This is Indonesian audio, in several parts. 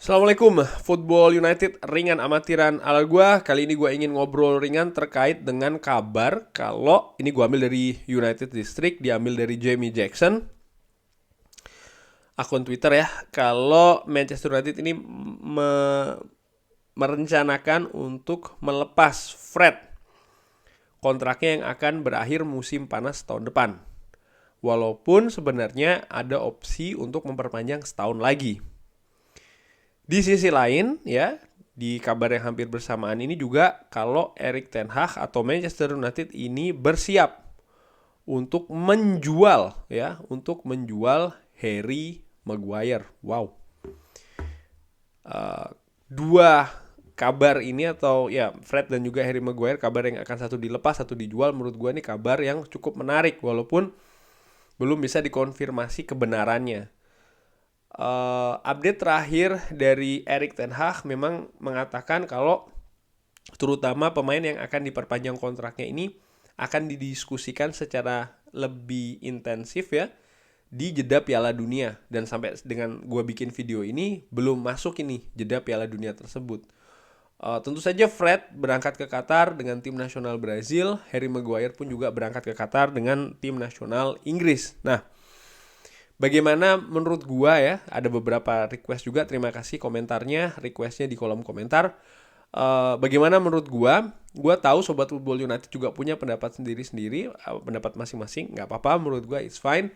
Assalamualaikum, Football United ringan amatiran ala gua. Kali ini gua ingin ngobrol ringan terkait dengan kabar kalau ini gua ambil dari United District, diambil dari Jamie Jackson, akun Twitter ya. Kalau Manchester United ini merencanakan untuk melepas Fred, kontraknya yang akan berakhir musim panas tahun depan. Walaupun sebenarnya ada opsi untuk memperpanjang setahun lagi. Di sisi lain ya, di kabar yang hampir bersamaan ini juga kalau Erik ten Hag atau Manchester United ini bersiap untuk menjual Harry Maguire. Wow. Dua kabar ini atau ya Fred dan juga Harry Maguire, kabar yang akan satu dilepas satu dijual, menurut gue ini kabar yang cukup menarik walaupun belum bisa dikonfirmasi kebenarannya. Update terakhir dari Erik ten Hag memang mengatakan kalau terutama pemain yang akan diperpanjang kontraknya ini akan didiskusikan secara lebih intensif ya di jeda Piala Dunia. Dan sampai dengan gue bikin video ini belum masuk ini jeda Piala Dunia tersebut. Tentu saja Fred berangkat ke Qatar dengan tim nasional Brazil, Harry Maguire pun juga berangkat ke Qatar dengan tim nasional Inggris. Nah, bagaimana menurut gua ya, ada beberapa request juga, terima kasih komentarnya, requestnya di kolom komentar. Bagaimana menurut gua tahu Sobat Football United juga punya pendapat sendiri-sendiri, pendapat masing-masing, gak apa-apa menurut gua, it's fine.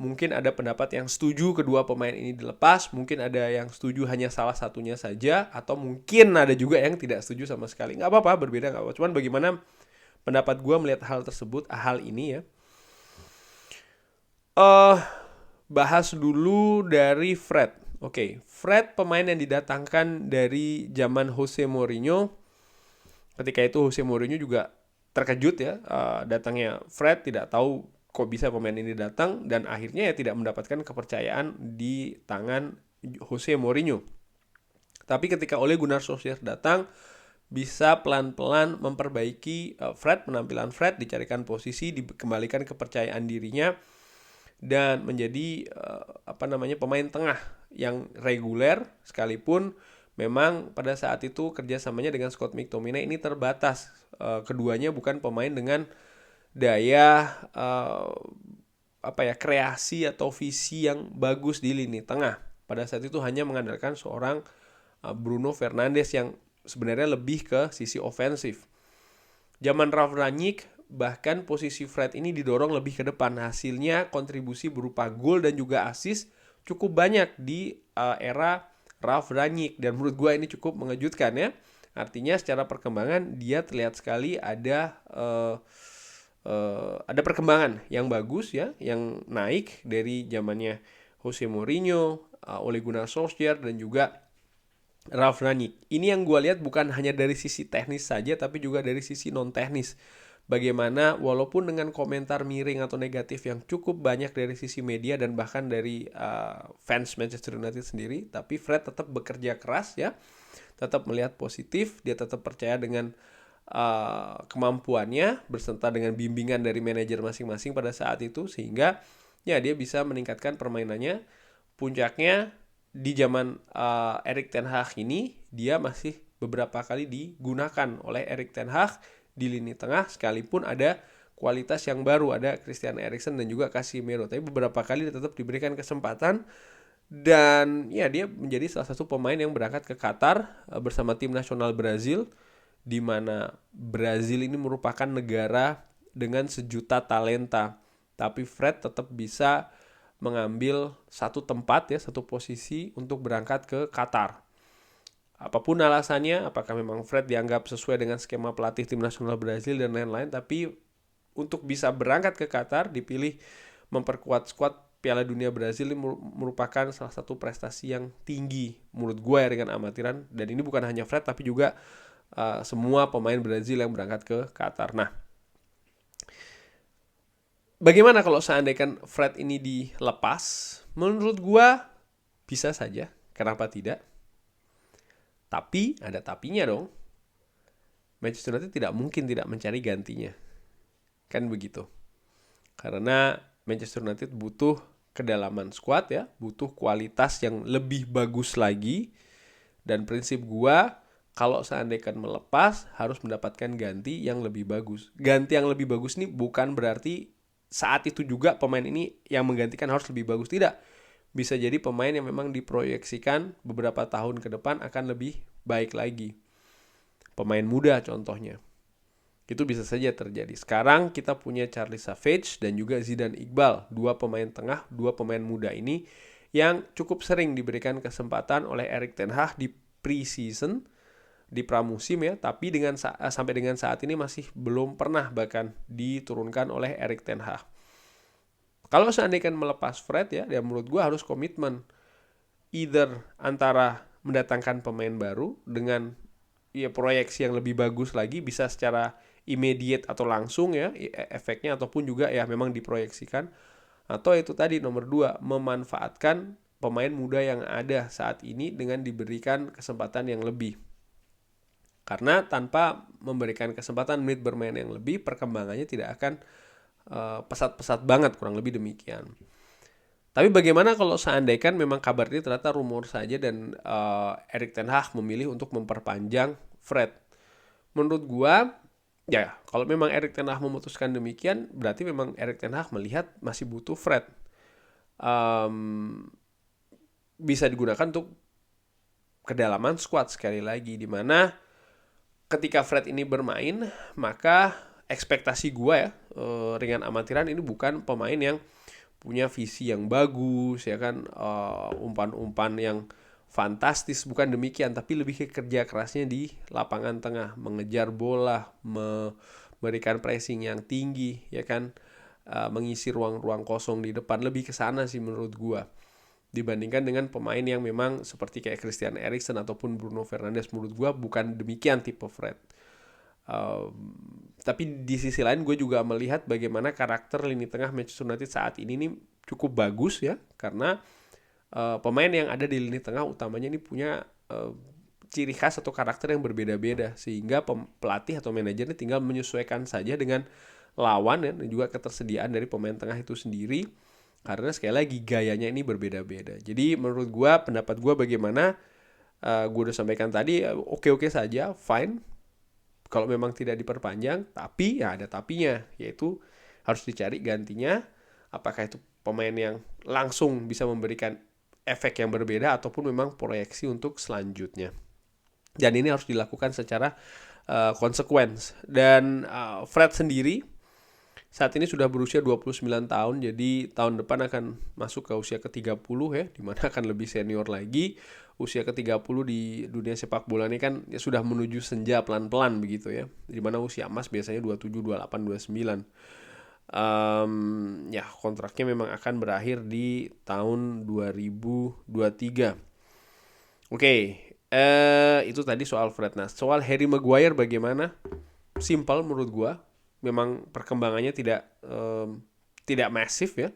Mungkin ada pendapat yang setuju kedua pemain ini dilepas, mungkin ada yang setuju hanya salah satunya saja, atau mungkin ada juga yang tidak setuju sama sekali. Gak apa-apa, berbeda gak apa-apa, cuman bagaimana pendapat gua melihat hal tersebut, hal ini ya. Bahas dulu dari Fred. Oke, Fred pemain yang didatangkan dari zaman Jose Mourinho. Ketika itu Jose Mourinho juga terkejut ya, datangnya Fred, tidak tahu kok bisa pemain ini datang, dan akhirnya ya tidak mendapatkan kepercayaan di tangan Jose Mourinho. Tapi ketika Ole Gunnar Solskjaer datang, bisa pelan-pelan memperbaiki Fred, penampilan Fred, dicarikan posisi, dikembalikan kepercayaan dirinya, dan menjadi pemain tengah yang reguler, sekalipun memang pada saat itu kerjasamanya dengan Scott McTominay ini terbatas. Keduanya bukan pemain dengan daya kreasi atau visi yang bagus di lini tengah. Pada saat itu hanya mengandalkan seorang Bruno Fernandes yang sebenarnya lebih ke sisi ofensif. Zaman Ralf Rangnick bahkan posisi Fred ini didorong lebih ke depan. Hasilnya kontribusi berupa gol dan juga assist cukup banyak di era Ralf Rangnick, dan menurut gue ini cukup mengejutkan ya. Artinya secara perkembangan dia terlihat sekali ada perkembangan yang bagus ya, yang naik dari zamannya Jose Mourinho, Ole Gunnar Solskjaer, dan juga Ralf Rangnick. Ini yang gue lihat bukan hanya dari sisi teknis saja, tapi juga dari sisi non teknis. Bagaimana walaupun dengan komentar miring atau negatif yang cukup banyak dari sisi media dan bahkan dari fans Manchester United sendiri, tapi Fred tetap bekerja keras ya, tetap melihat positif, dia tetap percaya dengan kemampuannya berserta dengan bimbingan dari manajer masing-masing pada saat itu, sehingga ya dia bisa meningkatkan permainannya. Puncaknya di zaman Erik ten Hag ini, dia masih beberapa kali digunakan oleh Erik ten Hag di lini tengah, sekalipun ada kualitas yang baru, ada Christian Eriksen dan juga Casemiro, tapi beberapa kali dia tetap diberikan kesempatan. Dan ya dia menjadi salah satu pemain yang berangkat ke Qatar bersama tim nasional Brazil, di mana Brazil ini merupakan negara dengan sejuta talenta, tapi Fred tetap bisa mengambil satu tempat ya, satu posisi untuk berangkat ke Qatar. Apapun alasannya, apakah memang Fred dianggap sesuai dengan skema pelatih tim nasional Brazil dan lain-lain, tapi untuk bisa berangkat ke Qatar, dipilih memperkuat skuad Piala Dunia Brazil ini merupakan salah satu prestasi yang tinggi menurut gue ya dengan amatiran. Dan ini bukan hanya Fred, tapi juga semua pemain Brazil yang berangkat ke Qatar. Nah, bagaimana kalau seandainya Fred ini dilepas? Menurut gue bisa saja, kenapa tidak? Tapi ada tapinya dong. Manchester United tidak mungkin tidak mencari gantinya. Kan begitu. Karena Manchester United butuh kedalaman skuad ya, butuh kualitas yang lebih bagus lagi. Dan prinsip gua, kalau seandainya melepas harus mendapatkan ganti yang lebih bagus. Ganti yang lebih bagus ini bukan berarti saat itu juga pemain ini yang menggantikan harus lebih bagus, tidak. Bisa jadi pemain yang memang diproyeksikan beberapa tahun ke depan akan lebih baik lagi. Pemain muda contohnya. Itu bisa saja terjadi. Sekarang kita punya Charlie Savage dan juga Zidane Iqbal, dua pemain tengah, dua pemain muda ini yang cukup sering diberikan kesempatan oleh Erik ten Hag di pre-season, di pramusim ya, tapi sampai dengan saat ini masih belum pernah bahkan diturunkan oleh Erik ten Hag. Kalau seandainya melepas Fred ya menurut gue harus komitmen. Either antara mendatangkan pemain baru dengan ya proyeksi yang lebih bagus lagi, bisa secara immediate atau langsung ya efeknya, ataupun juga ya memang diproyeksikan, atau itu tadi nomor 2, memanfaatkan pemain muda yang ada saat ini dengan diberikan kesempatan yang lebih. Karena tanpa memberikan kesempatan menit bermain yang lebih, perkembangannya tidak akan pesat-pesat banget, kurang lebih demikian. Tapi bagaimana kalau seandainya memang kabar ini ternyata rumor saja dan Erik ten Hag memilih untuk memperpanjang Fred? Menurut gua, ya kalau memang Erik ten Hag memutuskan demikian, berarti memang Erik ten Hag melihat masih butuh Fred. Bisa digunakan untuk kedalaman squad sekali lagi, dimana ketika Fred ini bermain, maka ekspektasi gua ya, Ringan Amatiran ini bukan pemain yang punya visi yang bagus ya kan, umpan-umpan yang fantastis, bukan demikian, tapi lebih ke kerja kerasnya di lapangan tengah, mengejar bola, memberikan pressing yang tinggi ya kan, mengisi ruang-ruang kosong di depan, lebih ke sana sih menurut gua, dibandingkan dengan pemain yang memang seperti kayak Christian Eriksen ataupun Bruno Fernandes. Menurut gua bukan demikian tipe Fred. Tapi di sisi lain gue juga melihat bagaimana karakter lini tengah Manchester United saat ini nih cukup bagus ya, karena pemain yang ada di lini tengah utamanya ini punya ciri khas atau karakter yang berbeda-beda, sehingga pelatih atau manajer ini tinggal menyesuaikan saja dengan lawan ya, dan juga ketersediaan dari pemain tengah itu sendiri, karena sekali lagi gayanya ini berbeda-beda. Jadi menurut gue, pendapat gue bagaimana, gue udah sampaikan tadi, oke-oke saja, fine kalau memang tidak diperpanjang, tapi ya ada tapinya, yaitu harus dicari gantinya, apakah itu pemain yang langsung bisa memberikan efek yang berbeda ataupun memang proyeksi untuk selanjutnya. Dan ini harus dilakukan secara konsekuens. Dan Fred sendiri saat ini sudah berusia 29 tahun, jadi tahun depan akan masuk ke usia ke-30 ya, dimana akan lebih senior lagi. Usia ke-30 di dunia sepak bola ini kan ya sudah menuju senja pelan-pelan begitu ya, dimana usia emas biasanya 27, 28, 29. Ya kontraknya memang akan berakhir di tahun 2023. Oke, itu tadi soal Fred. Nah, soal Harry Maguire bagaimana? Simpel menurut gua, memang perkembangannya tidak masif ya.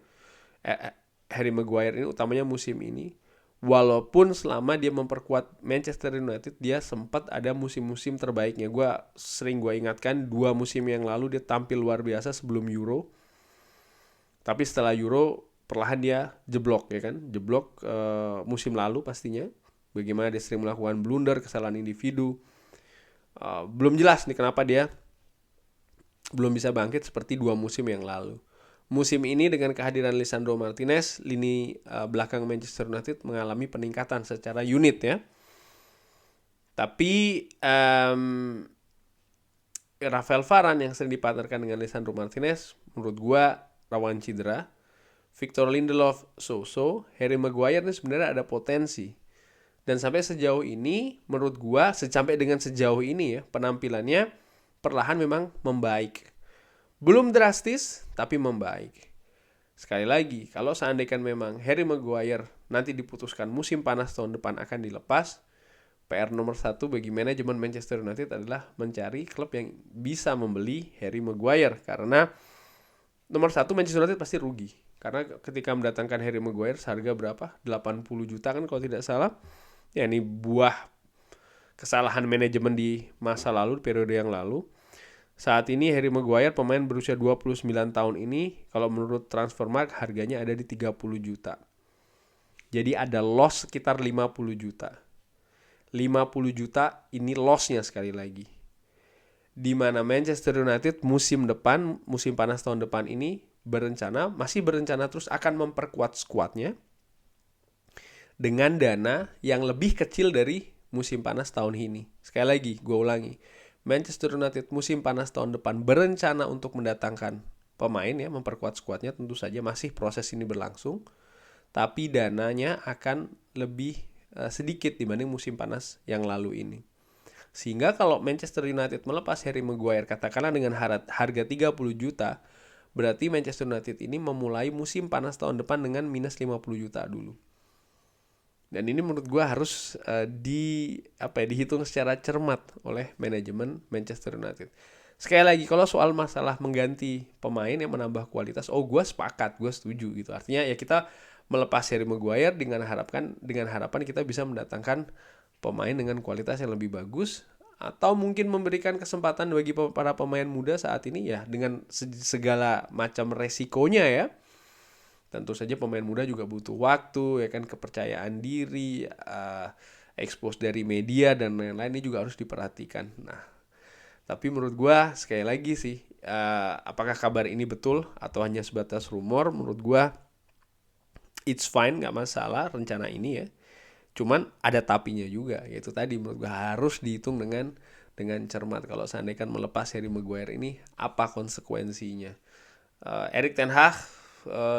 Harry Maguire ini utamanya musim ini, walaupun selama dia memperkuat Manchester United, dia sempat ada musim-musim terbaiknya. Gue ingatkan 2 musim yang lalu dia tampil luar biasa sebelum Euro, tapi setelah Euro perlahan dia jeblok ya kan, musim lalu pastinya. Bagaimana dia sering melakukan blunder, kesalahan individu. Belum jelas nih kenapa dia belum bisa bangkit seperti 2 musim yang lalu. Musim ini dengan kehadiran Lisandro Martinez, lini belakang Manchester United mengalami peningkatan secara unit ya. Tapi Rafael Varane yang sering dipartnerkan dengan Lisandro Martinez, menurut gua rawan cedera. Victor Lindelof so-so. Harry Maguire ini sebenarnya ada potensi. Dan sampai sejauh ini, menurut gua sampai dengan sejauh ini ya, penampilannya perlahan memang membaik. Belum drastis, tapi membaik. Sekali lagi, kalau seandainya memang Harry Maguire nanti diputuskan musim panas tahun depan akan dilepas, PR nomor 1 bagi manajemen Manchester United adalah mencari klub yang bisa membeli Harry Maguire. Karena nomor 1, Manchester United pasti rugi. Karena ketika mendatangkan Harry Maguire seharga berapa? 80 juta kan kalau tidak salah. Ya ini buah kesalahan manajemen di masa lalu, periode yang lalu. Saat ini Harry Maguire, pemain berusia 29 tahun ini, kalau menurut Transfermarkt harganya ada di 30 juta. Jadi ada loss sekitar 50 juta. 50 juta ini loss-nya sekali lagi. Di mana Manchester United musim panas tahun depan ini masih berencana terus akan memperkuat skuadnya dengan dana yang lebih kecil dari musim panas tahun ini. Sekali lagi, gue ulangi. Manchester United musim panas tahun depan berencana untuk mendatangkan pemain ya, memperkuat skuadnya, tentu saja masih proses ini berlangsung. Tapi dananya akan lebih sedikit dibanding musim panas yang lalu ini. Sehingga kalau Manchester United melepas Harry Maguire katakanlah dengan harga 30 juta, berarti Manchester United ini memulai musim panas tahun depan dengan minus 50 juta dulu. Dan ini menurut gue harus dihitung secara cermat oleh manajemen Manchester United. Sekali lagi, kalau soal masalah mengganti pemain yang menambah kualitas, gue sepakat, gue setuju gitu. Artinya ya kita melepas Harry Maguire dengan harapan kita bisa mendatangkan pemain dengan kualitas yang lebih bagus, atau mungkin memberikan kesempatan bagi para pemain muda saat ini ya dengan segala macam resikonya ya. Tentu saja pemain muda juga butuh waktu ya kan, kepercayaan diri, expose dari media dan lain-lain, ini juga harus diperhatikan. Nah, tapi menurut gue sekali lagi sih, apakah kabar ini betul atau hanya sebatas rumor? Menurut gue it's fine, gak masalah rencana ini ya. Cuman ada tapinya juga, yaitu tadi menurut gue harus dihitung dengan cermat. Kalau seandainya kan melepas Harry Maguire ini, apa konsekuensinya? Erik ten Hag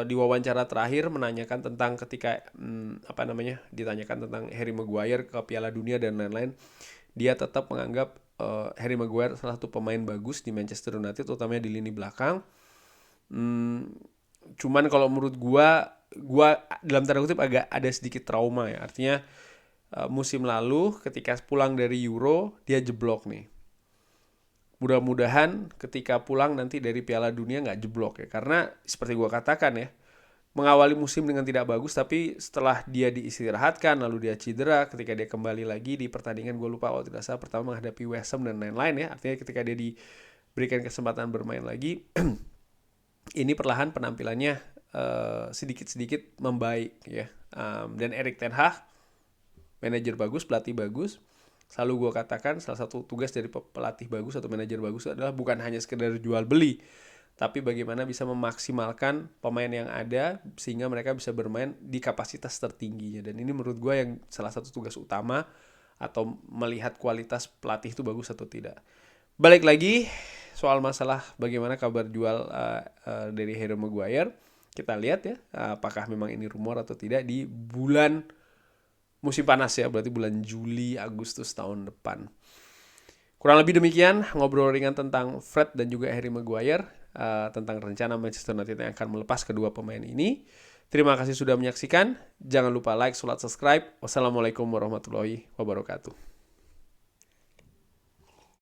di wawancara terakhir menanyakan tentang ketika ditanyakan tentang Harry Maguire ke Piala Dunia dan lain-lain, dia tetap menganggap Harry Maguire salah satu pemain bagus di Manchester United, utamanya di lini belakang. Cuman kalau menurut gue dalam tanda kutip agak ada sedikit trauma ya. Artinya musim lalu ketika pulang dari Euro dia jeblok nih. Mudah-mudahan ketika pulang nanti dari Piala Dunia gak jeblok ya. Karena seperti gue katakan ya, mengawali musim dengan tidak bagus, tapi setelah dia diistirahatkan lalu dia cedera, ketika dia kembali lagi di pertandingan, gue lupa kalau tidak salah pertama menghadapi West Ham dan lain-lain ya. Artinya ketika dia diberikan kesempatan bermain lagi ini perlahan penampilannya sedikit-sedikit membaik ya. Dan Erik ten Hag, manajer bagus, pelatih bagus. Selalu gue katakan salah satu tugas dari pelatih bagus atau manajer bagus adalah bukan hanya sekedar jual beli, tapi bagaimana bisa memaksimalkan pemain yang ada sehingga mereka bisa bermain di kapasitas tertingginya. Dan ini menurut gue yang salah satu tugas utama, atau melihat kualitas pelatih itu bagus atau tidak. Balik lagi soal masalah bagaimana kabar jual dari Harry Maguire, kita lihat ya apakah memang ini rumor atau tidak di bulan musim panas ya, berarti bulan Juli Agustus tahun depan. Kurang lebih demikian ngobrol ringan tentang Fred dan juga Harry Maguire, tentang rencana Manchester United yang akan melepas kedua pemain ini. Terima kasih sudah menyaksikan. Jangan lupa like, subscribe. Wassalamualaikum warahmatullahi wabarakatuh.